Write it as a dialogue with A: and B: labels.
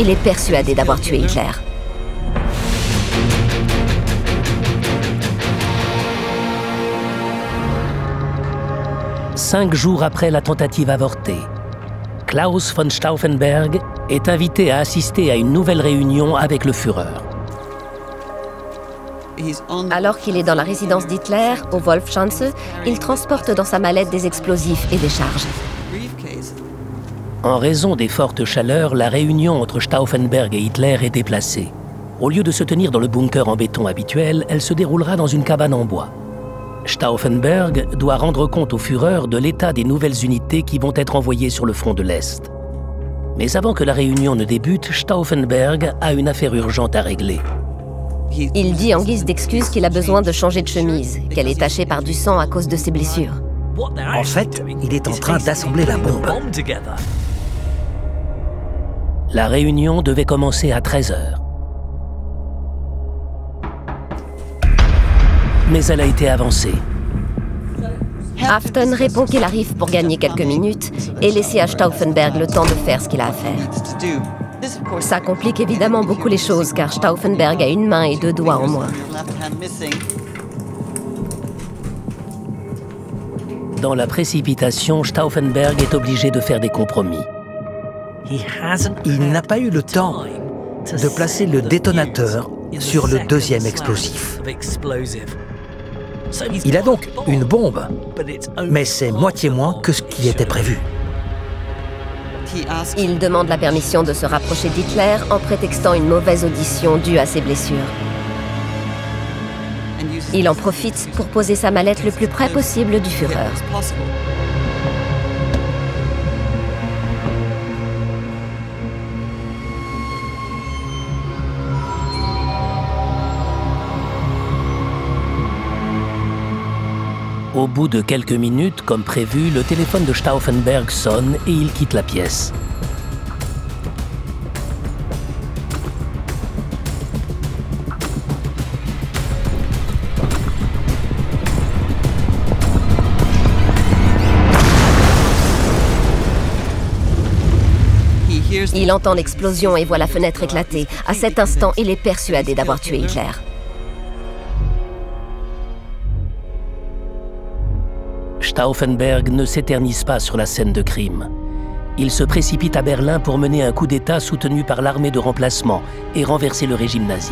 A: il est persuadé d'avoir tué Hitler.
B: Cinq jours après la tentative avortée, Klaus von Stauffenberg est invité à assister à une nouvelle réunion avec le Führer.
A: Alors qu'il est dans la résidence d'Hitler, au Wolfschanze, il transporte dans sa mallette des explosifs et des charges.
B: En raison des fortes chaleurs, la réunion entre Stauffenberg et Hitler est déplacée. Au lieu de se tenir dans le bunker en béton habituel, elle se déroulera dans une cabane en bois. Stauffenberg doit rendre compte au Führer de l'état des nouvelles unités qui vont être envoyées sur le front de l'Est. Mais avant que la réunion ne débute, Stauffenberg a une affaire urgente à régler.
A: Il dit en guise d'excuse qu'il a besoin de changer de chemise, qu'elle est tachée par du sang à cause de ses blessures.
C: En fait, il est en train d'assembler la bombe.
B: La réunion devait commencer à 13 h. Mais elle a été avancée.
A: Afton répond qu'il arrive pour gagner quelques minutes et laisser à Stauffenberg le temps de faire ce qu'il a à faire. Ça complique évidemment beaucoup les choses car Stauffenberg a une main et deux doigts en moins.
B: Dans la précipitation, Stauffenberg est obligé de faire des compromis.
C: Il n'a pas eu le temps de placer le détonateur sur le deuxième explosif. Il a donc une bombe, mais c'est moitié moins que ce qui était prévu.
A: Il demande la permission de se rapprocher d'Hitler en prétextant une mauvaise audition due à ses blessures. Il en profite pour poser sa mallette le plus près possible du Führer.
B: Au bout de quelques minutes, comme prévu, le téléphone de Stauffenberg sonne et il quitte la pièce.
A: Il entend l'explosion et voit la fenêtre éclater. À cet instant, il est persuadé d'avoir tué Hitler.
B: Stauffenberg ne s'éternise pas sur la scène de crime. Il se précipite à Berlin pour mener un coup d'État soutenu par l'armée de remplacement et renverser le régime nazi.